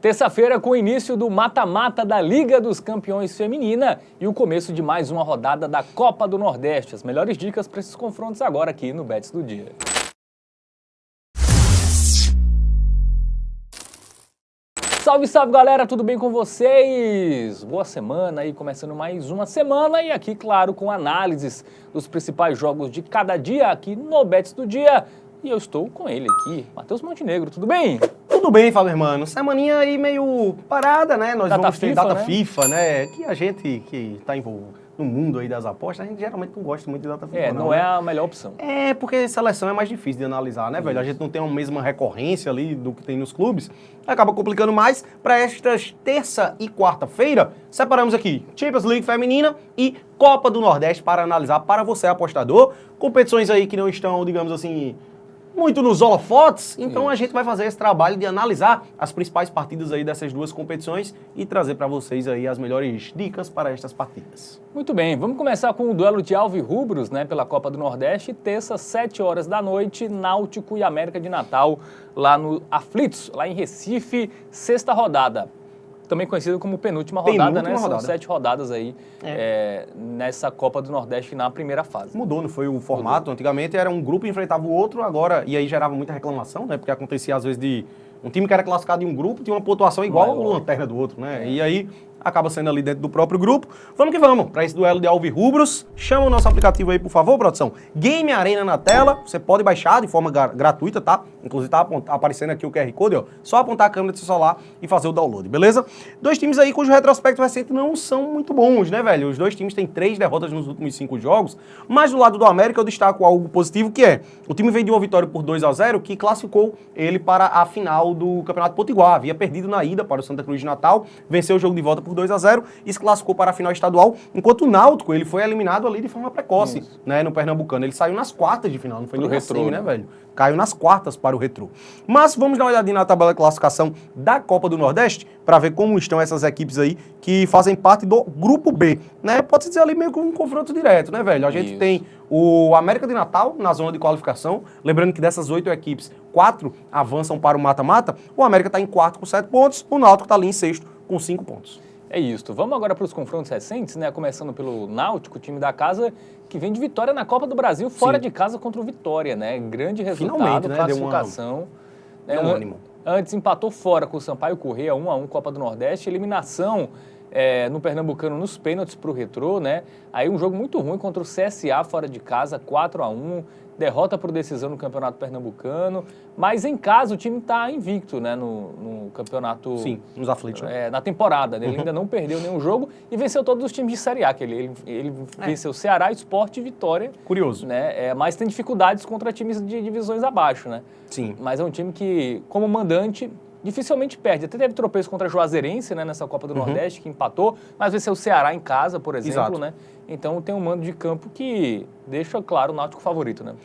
Terça-feira com o início do mata-mata da Liga dos Campeões Feminina e o começo de mais uma rodada da Copa do Nordeste. As melhores dicas para esses confrontos agora aqui no Bets do Dia. Salve, salve galera, tudo bem com vocês? Boa semana aí, começando mais uma semana e aqui, claro, com análises dos principais jogos de cada dia aqui no Bets do Dia. E eu estou com ele aqui, Matheus Montenegro, tudo bem? Tudo bem, Fábio Hermano. Semaninha aí meio parada, né? Nós vamos ter data né? FIFA, né? Que a gente que tá envolvido no mundo aí das apostas, a gente geralmente não gosta muito de data FIFA. Não é a melhor opção. É, porque seleção é mais difícil de analisar, né, velho? A gente não tem a mesma recorrência ali do que tem nos clubes. Acaba complicando mais. Para estas terça e quarta-feira, separamos aqui Champions League Feminina e Copa do Nordeste para analisar para você, apostador. Competições aí que não estão, digamos assim, muito nos holofotes, então a gente vai fazer esse trabalho de analisar as principais partidas aí dessas duas competições e trazer para vocês aí as melhores dicas para estas partidas. Muito bem, vamos começar com o duelo de alvirrubros, né, pela Copa do Nordeste, terça, 7 horas da noite, Náutico e América de Natal, lá no Aflitos, lá em Recife, sexta rodada. Também conhecido como penúltima rodada, né? São 7 rodadas aí nessa Copa do Nordeste na primeira fase. Mudou, não foi o formato. Mudou. Antigamente era um grupo enfrentava o outro, agora, e aí gerava muita reclamação, né? Porque acontecia às vezes de um time que era classificado em um grupo tinha uma pontuação igual ao lanterna do outro, né? E aí acaba sendo ali dentro do próprio grupo. Vamos que vamos, para esse duelo de alvirrubros. Chama o nosso aplicativo aí, por favor, produção. Game Arena na tela, você pode baixar de forma gratuita, tá? Inclusive tá aparecendo aqui o QR Code, ó. Só apontar a câmera do seu celular e fazer o download, beleza? Dois times aí cujo retrospecto recente não são muito bons, né, velho? Os dois times têm 3 derrotas nos últimos 5 jogos, mas do lado do América eu destaco algo positivo, que é, o time veio de uma vitória por 2-0, que classificou ele para a final do Campeonato Potiguar. Havia perdido na ida para o Santa Cruz de Natal, venceu o jogo de volta por 2-0 e se classificou para a final estadual, enquanto o Náutico, ele foi eliminado ali de forma precoce, né, no Pernambucano. Ele saiu nas quartas de final, não foi nem assim, né, velho? Caiu nas quartas para o Retrô. Mas vamos dar uma olhadinha na tabela de classificação da Copa do Nordeste para ver como estão essas equipes aí que fazem parte do Grupo B, né? Pode-se dizer ali meio que um confronto direto, né, velho? A gente tem o América de Natal na zona de qualificação, lembrando que dessas 8 equipes, 4 avançam para o mata-mata, o América está em quarto com 7 pontos, o Náutico está ali em sexto com 5 pontos. É isso. Vamos agora para os confrontos recentes, né? Começando pelo Náutico, time da casa que vem de vitória na Copa do Brasil, fora de casa contra o Vitória, né? Grande resultado, finalmente, né? Classificação. Deu um ânimo. Antes empatou fora com o Sampaio Corrêa, 1-1 Copa do Nordeste, eliminação no Pernambucano nos pênaltis para o Retrô, né? Aí um jogo muito ruim contra o CSA fora de casa, 4-1, derrota por decisão no Campeonato Pernambucano, mas em casa o time está invicto, né, no campeonato. Sim, nos aflitos. Né? Na temporada, né? Ele ainda não perdeu nenhum jogo e venceu todos os times de Série A, que ele venceu Ceará, Sport e Vitória. Curioso. Né? Mas tem dificuldades contra times de divisões abaixo, né? Sim. Mas é um time que, como mandante, dificilmente perde. Até teve tropeço contra a Juazeirense, né, nessa Copa do Nordeste, que empatou, mas venceu o Ceará em casa, por exemplo, Exato. né? Então tem um mando de campo que deixa, claro, o Náutico favorito, né?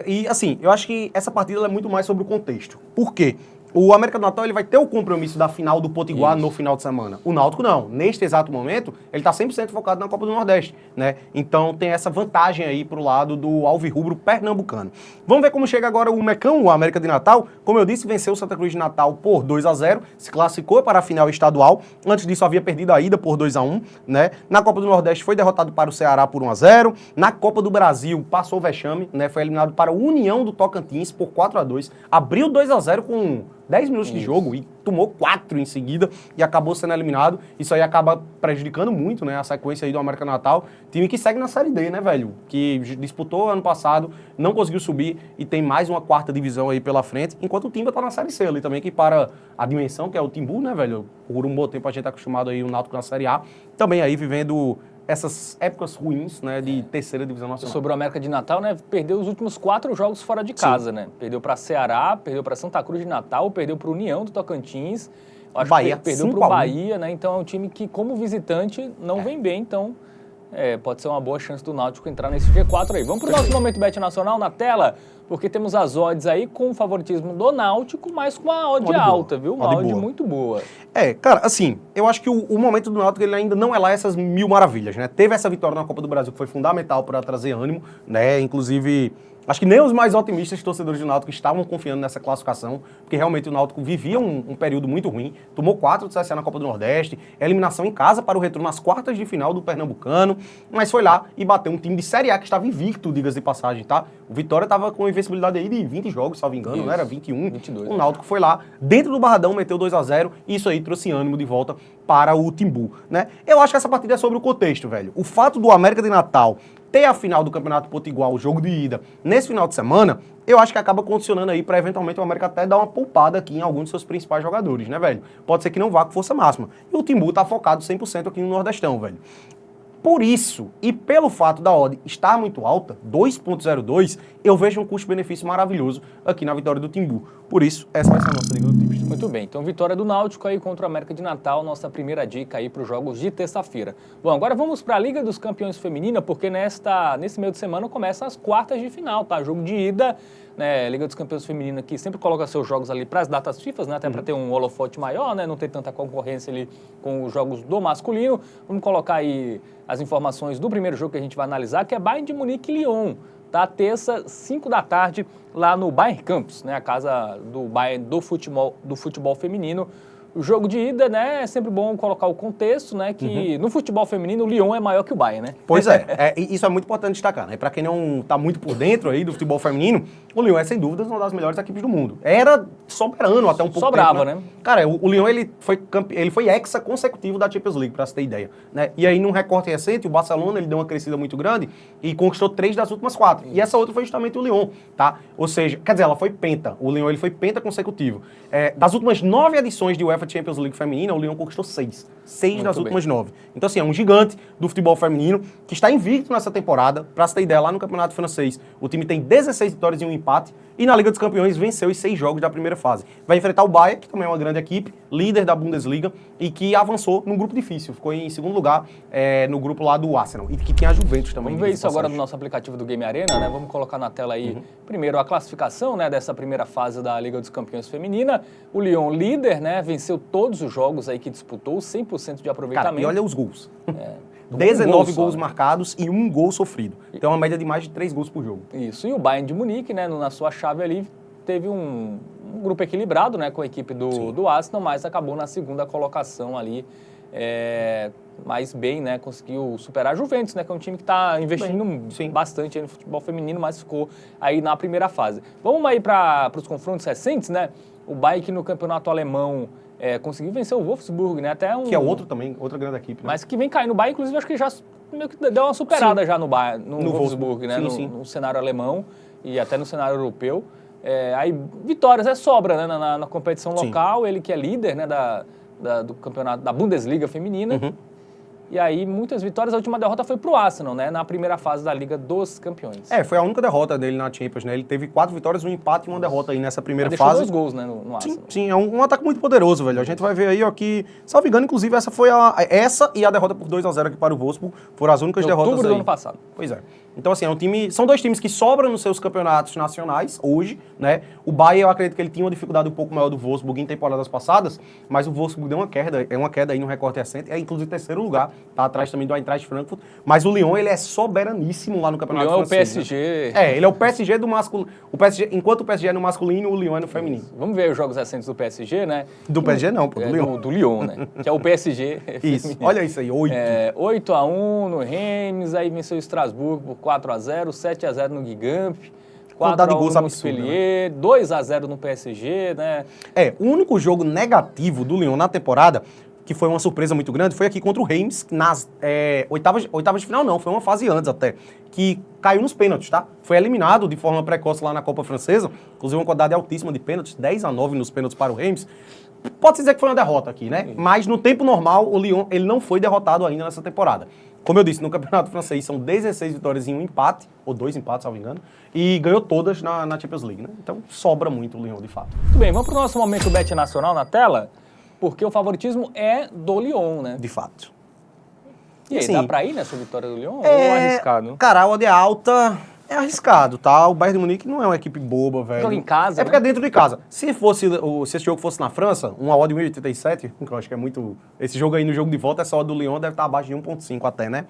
E assim, eu acho que essa partida é muito mais sobre o contexto. Por quê? O América do Natal ele vai ter o compromisso da final do Potiguar no final de semana. O Náutico não. Neste exato momento, ele está 100% focado na Copa do Nordeste, né? Então tem essa vantagem aí pro lado do alvirrubro pernambucano. Vamos ver como chega agora o Mecão, o América de Natal. Como eu disse, venceu o Santa Cruz de Natal por 2-0, se classificou para a final estadual. Antes disso havia perdido a ida por 2-1, né? Na Copa do Nordeste foi derrotado para o Ceará por 1-0. Na Copa do Brasil passou o vexame, né? Foi eliminado para o União do Tocantins por 4-2. Abriu 2-0 com 10 minutos de jogo e tomou 4 em seguida e acabou sendo eliminado. Isso aí acaba prejudicando muito, né, a sequência aí do América Natal. Time que segue na Série D, né, velho? Que disputou ano passado, não conseguiu subir e tem mais uma 4ª divisão aí pela frente, enquanto o Timba tá na Série C ali também, que para a dimensão, que é o Timbu, né, velho? Por um bom tempo a gente tá acostumado aí o Náutico na Série A. Também aí vivendo essas épocas ruins, né, de terceira divisão nacional. Sobre o América de Natal, né, perdeu os últimos 4 jogos fora de casa, né? Perdeu para Ceará, perdeu para Santa Cruz de Natal, perdeu para o União do Tocantins, acho Bahia, que perdeu para o Bahia, né? Então é um time que, como visitante, não vem bem, então pode ser uma boa chance do Náutico entrar nesse G4 aí. Vamos para o nosso Momento Bet Nacional na tela, porque temos as odds aí com o favoritismo do Náutico, mas com uma odd alta, viu? Uma odd muito boa. Cara, assim, eu acho que o momento do Náutico ele ainda não é lá essas mil maravilhas, né? Teve essa vitória na Copa do Brasil que foi fundamental para trazer ânimo, né? Inclusive Acho que nem os mais otimistas torcedores do Náutico estavam confiando nessa classificação, porque realmente o Náutico vivia um período muito ruim, tomou 4 do CSA na Copa do Nordeste, eliminação em casa para o retorno nas quartas de final do Pernambucano, mas foi lá e bateu um time de Série A que estava invicto, diga-se de passagem, tá? O Vitória estava com invencibilidade aí de 20 jogos, salvo engano, não era 21, 22. O Náutico foi lá, dentro do Barradão, meteu 2-0, e isso aí trouxe ânimo de volta para o Timbu, né? Eu acho que essa partida é sobre o contexto, velho. O fato do América de Natal ter a final do Campeonato Potiguar, o jogo de ida, nesse final de semana, eu acho que acaba condicionando aí para eventualmente o América até dar uma poupada aqui em alguns dos seus principais jogadores, né, velho? Pode ser que não vá com força máxima. E o Timbu tá focado 100% aqui no Nordestão, velho. Por isso, e pelo fato da odd estar muito alta, 2.02, eu vejo um custo-benefício maravilhoso aqui na vitória do Timbu. Por isso, essa vai ser a nossa dica do Tips. Muito bem, então vitória do Náutico aí contra o América de Natal, nossa primeira dica aí para os jogos de terça-feira. Bom, agora vamos para a Liga dos Campeões Feminina, porque nesse meio de semana começam as quartas de final, tá? Jogo de ida, né? Liga dos Campeões Feminina que sempre coloca seus jogos ali para as datas FIFA, né? Até para ter um holofote maior, né? Não ter tanta concorrência ali com os jogos do masculino. Vamos colocar aí as informações do primeiro jogo que a gente vai analisar, que é Bayern de Munique e Lyon. Tá, terça, 5 da tarde, lá no Bayern Campus, né, a casa do Bayern do futebol feminino. O jogo de ida, né, é sempre bom colocar o contexto, né, que no futebol feminino o Lyon é maior que o Bayern, né? Pois é, isso é muito importante destacar, né? Para quem não tá muito por dentro aí do futebol feminino, o Lyon é sem dúvidas uma das melhores equipes do mundo. Era soberano até um pouco Sobrava, tempo, né? Cara, o Lyon ele foi hexa consecutivo da Champions League, para você ter ideia, né? E aí num recorte recente, o Barcelona ele deu uma crescida muito grande e conquistou 3 das últimas 4. E essa outra foi justamente o Lyon, tá? Ou seja, quer dizer, ela foi penta. O Lyon ele foi penta consecutivo. Das últimas 9 edições de UEFA Champions League feminina, o Lyon conquistou 6. 6 das últimas 9. Então, assim, é um gigante do futebol feminino que está invicto nessa temporada. Pra você ter ideia, lá no Campeonato Francês, o time tem 16 vitórias e um empate. E na Liga dos Campeões venceu os 6 jogos da primeira fase. Vai enfrentar o Bayern, que também é uma grande equipe, líder da Bundesliga, e que avançou num grupo difícil. Ficou em segundo lugar no grupo lá do Arsenal. E que tinha a Juventus também. Vamos ver isso agora no nosso aplicativo do Game Arena, né? Vamos colocar na tela aí, primeiro, a classificação, né, dessa primeira fase da Liga dos Campeões feminina. O Lyon, líder, né, venceu todos os jogos aí que disputou, 100% de aproveitamento. Cara, e olha os gols. 19 gols marcados e 1 gol sofrido. Então é uma média de mais de 3 gols por jogo. Isso, e o Bayern de Munique, né, na sua chave ali, teve um grupo equilibrado, né, com a equipe do Arsenal, mas acabou na segunda colocação ali, mas bem, né, conseguiu superar a Juventus, né, que é um time que está investindo bastante aí no futebol feminino, mas ficou aí na primeira fase. Vamos aí para os confrontos recentes, né, o Bayern que no campeonato alemão conseguiu vencer o Wolfsburg, né? Até que é outro também, outra grande equipe. Né? Mas que vem cair no Bayern, inclusive, acho que já meio que deu uma superada já no Bayern, no Wolfsburg, né? No cenário alemão e até no cenário europeu. Aí, vitórias sobra, né? Na competição local, ele que é líder, né? Do campeonato, da Bundesliga feminina. E aí, muitas vitórias. A última derrota foi pro Arsenal, né? Na primeira fase da Liga dos Campeões. Foi a única derrota dele na Champions, né? Ele teve 4 vitórias, 1 empate e 1 derrota aí nessa primeira deixou fase. 2 gols, né, no Arsenal. Sim, é um ataque muito poderoso, velho. A gente vai ver aí, ó, que, salvo engano, inclusive, essa e a derrota por 2-0 aqui para o Wolfsburg foram as únicas derrotas outubro aí. do ano passado. Pois é. Então, assim, são 2 times que sobram nos seus campeonatos nacionais hoje, né? O Bayern, eu acredito que ele tinha uma dificuldade um pouco maior do Wolfsburg em temporadas passadas, mas o Wolfsburg deu uma queda aí no recorte recente, inclusive terceiro lugar, tá atrás também do Eintracht Frankfurt, mas o Lyon, ele é soberaníssimo lá no campeonato francês. O Lyon é o PSG. Né? Ele é o PSG do masculino. Enquanto o PSG é no masculino, o Lyon é no feminino. Vamos ver os jogos recentes do PSG, né? Do PSG não, pô, do Lyon. Do Lyon, né? Que é o PSG. Isso, olha isso aí, 8. 8-1 no Reims, aí venceu o Strasbourg por 4-0, 7-0 no Guingamp, 4-1 no Montpellier, né? 2-0 no PSG, né? O único jogo negativo do Lyon na temporada, que foi uma surpresa muito grande, foi aqui contra o Reims, nas oitavas de final não, foi uma fase antes até, que caiu nos pênaltis, tá? Foi eliminado de forma precoce lá na Copa Francesa, inclusive uma quantidade altíssima de pênaltis, 10-9 nos pênaltis para o Reims. Pode-se dizer que foi uma derrota aqui, né? Mas no tempo normal, o Lyon ele não foi derrotado ainda nessa temporada. Como eu disse, no Campeonato Francês são 16 vitórias e 1 empate, ou 2 empates, se não me engano, e ganhou todas na Champions League, né? Então sobra muito o Lyon, de fato. Muito bem, vamos para o nosso momento Bet Nacional na tela, porque o favoritismo é do Lyon, né? De fato. E aí, dá pra ir nessa vitória do Lyon? Ou arriscado? Cara, a odd é alta, É arriscado, tá? O Bayern de Munique não é uma equipe boba, velho. Joga em casa, É porque é né? dentro de casa. Se esse jogo fosse na França, uma odd de 1,87, que eu acho que é muito... Esse jogo aí no jogo de volta, essa odd do Lyon deve estar abaixo de 1,5 até, né?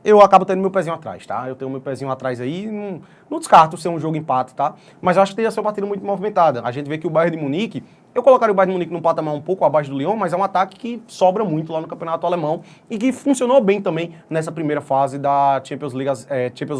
Eu acabo tendo meu pezinho atrás, tá? Eu tenho meu pezinho atrás aí, não descarto ser um jogo empate, tá? Mas eu acho que teria ser uma partida muito movimentada. A gente vê que o Bayern de Munique, eu colocaria o Bayern de Munique num patamar um pouco abaixo do Lyon, mas é um ataque que sobra muito lá no campeonato alemão e que funcionou bem também nessa primeira fase da Champions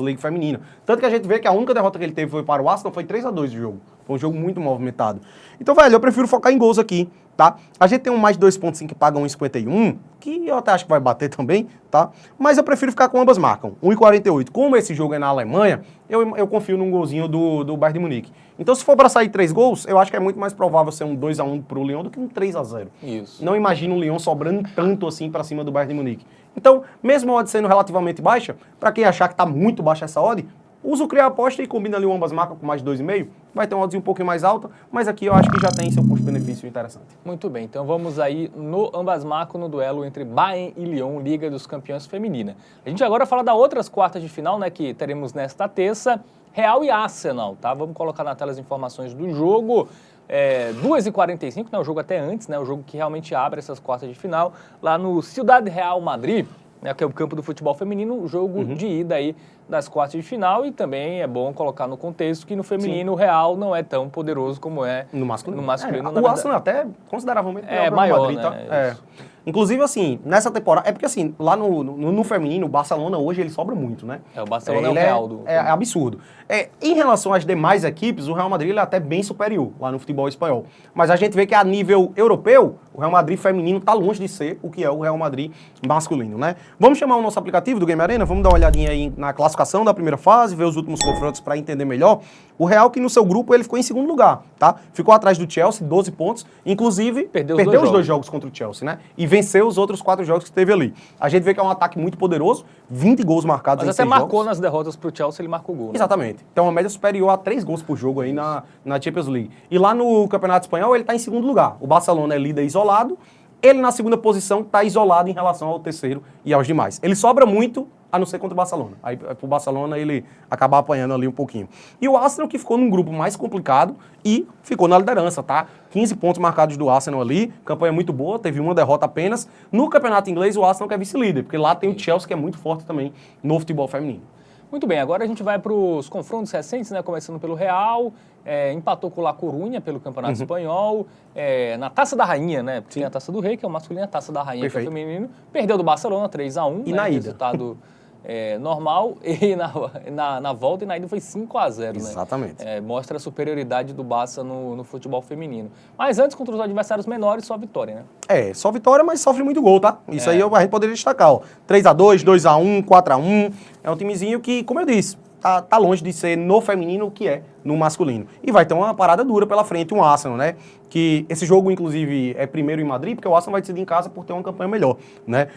League feminina. Tanto que a gente vê que a única derrota que ele teve foi para o Arsenal, foi 3-2 de jogo. Foi um jogo muito movimentado. Então, velho, eu prefiro focar em gols aqui, tá? A gente tem um mais 2,5 que paga 1,51, que eu até acho que vai bater também, tá? Mas eu prefiro ficar com ambas marcam, 1,48. Como esse jogo é na Alemanha, eu confio num golzinho do Bayern de Munique. Então, se for para sair 3 gols, eu acho que é muito mais provável ser um 2-1 pro Lyon do que um 3-0. Isso. Não imagino o Lyon sobrando tanto assim para cima do Bayern de Munique. Então, mesmo a odd sendo relativamente baixa, para quem achar que tá muito baixa essa odd, usa o criar aposta e combina ali ambas marcas com mais 2,5. Vai ter uma oddzinha um pouquinho mais alta, mas aqui eu acho que já tem seu custo-benefício interessante. Muito bem, então vamos aí no ambas marcam no duelo entre Bayern e Lyon, Liga dos Campeões Feminina. A gente agora fala das outras quartas de final, né, que teremos nesta terça, Real e Arsenal, tá? Vamos colocar na tela as informações do jogo. 2h45, né, o jogo até antes, né, o jogo que realmente abre essas quartas de final, lá no Ciudad Real Madrid, né, que é o campo do futebol feminino, o jogo de ida aí das quartas de final, e também é bom colocar no contexto que no feminino o Real não é tão poderoso como é no masculino. O Arsenal até consideravelmente maior, Madrid, né? tá? Inclusive, assim, nessa temporada... É porque, assim, lá no feminino, o Barcelona hoje, ele sobra muito, né? O Barcelona é o Real do... É absurdo. Em relação às demais equipes, o Real Madrid ele é até bem superior lá no futebol espanhol. Mas a gente vê que a nível europeu, o Real Madrid feminino está longe de ser o que é o Real Madrid masculino, né? Vamos chamar o nosso aplicativo do Game Arena, vamos dar uma olhadinha aí na classificação da primeira fase, ver os últimos confrontos para entender melhor. O Real, que no seu grupo, ele ficou em segundo lugar, tá? Ficou atrás do Chelsea, 12 pontos. Inclusive, perdeu os dois jogos contra o Chelsea, né? E venceu os outros 4 jogos que teve ali. A gente vê que é um ataque muito poderoso, 20 gols marcados em 6 jogos. Mas até marcou nas derrotas pro Chelsea, ele marcou gol, né? Exatamente. Então, uma média superior a 3 gols por jogo aí na Champions League. E lá no Campeonato Espanhol, ele está em segundo lugar. O Barcelona é líder isolado. Ele, na segunda posição, está isolado em relação ao terceiro e aos demais. Ele sobra muito, a não ser contra o Barcelona. Aí, pro Barcelona, ele acaba apanhando ali um pouquinho. E o Arsenal, que ficou num grupo mais complicado e ficou na liderança, tá? 15 pontos marcados do Arsenal ali, campanha muito boa, teve uma derrota apenas. No Campeonato Inglês, o Arsenal que é vice-líder, porque lá tem o Chelsea, que é muito forte também no futebol feminino. Muito bem, agora a gente vai para os confrontos recentes, né? Começando pelo Real, empatou com o La Coruña pelo Campeonato Espanhol, na Taça da Rainha, né? Porque tem a Taça do Rei, que é o masculino, a Taça da Rainha, que é o feminino. Perdeu do Barcelona 3-1, e né? na ida. Resultado normal, e na volta e na ida foi 5-0, né? Exatamente. Mostra a superioridade do Barça no futebol feminino. Mas antes, contra os adversários menores, só vitória, né? Só vitória, mas sofre muito gol, tá? Isso aí a gente poderia destacar, ó. 3-2, 2-1, 4-1. É um timezinho que, como eu disse, tá longe de ser no feminino o que é no masculino. E vai ter uma parada dura pela frente, um Arsenal, né? Que esse jogo, inclusive, é primeiro em Madrid, porque o Arsenal vai decidir em casa por ter uma campanha melhor, né?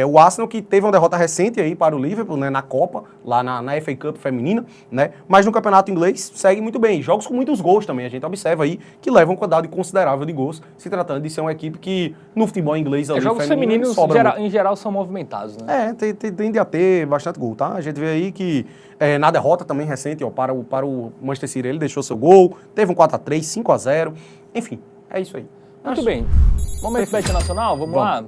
O Arsenal que teve uma derrota recente aí para o Liverpool, né? Na Copa, lá na FA Cup feminina, né? Mas no campeonato inglês segue muito bem. Jogos com muitos gols também. A gente observa aí que levam uma quantidade considerável de gols, se tratando de ser uma equipe que no futebol inglês ali, jogos femininos em geral são movimentados, né? Tende a ter bastante gol, tá? A gente vê aí que na derrota também recente, ó, para o Manchester City, ele deixou seu gol, teve um 4-3, 5-0, enfim, é isso aí. Muito bem. Momento Bet Nacional, vamos lá?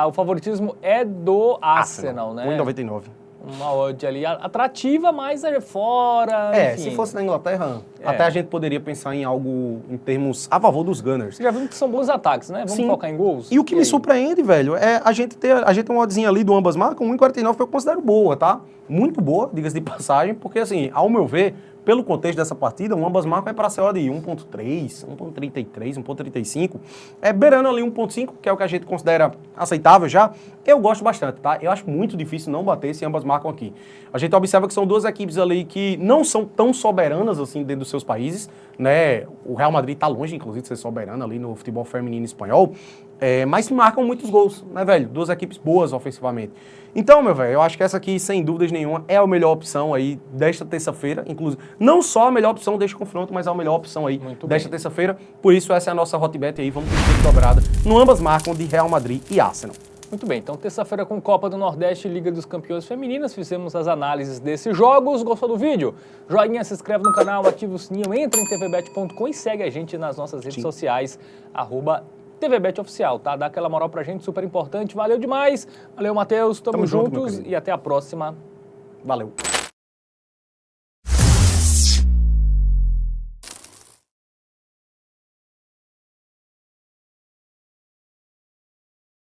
O favoritismo é do Arsenal, né? 1,99. Uma odd ali atrativa, mas é fora, enfim. Se fosse na Inglaterra, até a gente poderia pensar em algo em termos a favor dos Gunners. Você já viu que são bons ataques, né? Vamos focar em gols? E o que me surpreende, velho, é a gente ter uma oddzinha ali do ambas marcas, 1,49, que eu considero boa, tá? Muito boa, diga-se de passagem, porque assim, ao meu ver, pelo contexto dessa partida, ambas marcas é para ser odd 1,3, 1,33, 1,35, beirando ali 1,5, que é o que a gente considera aceitável já. Eu gosto bastante, tá? Eu acho muito difícil não bater se ambas marcam aqui. A gente observa que são duas equipes ali que não são tão soberanas assim dentro dos seus países, né? O Real Madrid tá longe, inclusive, de ser soberano ali no futebol feminino espanhol, mas marcam muitos gols, né, velho? Duas equipes boas ofensivamente. Então, meu velho, eu acho que essa aqui, sem dúvidas nenhuma, é a melhor opção aí desta terça-feira, inclusive. Não só a melhor opção deste confronto, mas a melhor opção aí desta terça-feira. Por isso, essa é a nossa hotbet aí. Vamos ter dobrada no ambas marcam de Real Madrid e Arsenal. Muito bem, então terça-feira com Copa do Nordeste e Liga dos Campeões Femininas, fizemos as análises desses jogos. Gostou do vídeo? Joinha, se inscreve no canal, ativa o sininho, entra em tvbet.com e segue a gente nas nossas redes sociais, @tvbetoficial, tá? Dá aquela moral pra gente, super importante. Valeu demais. Valeu, Matheus. Tamo juntos junto, e até a próxima. Valeu.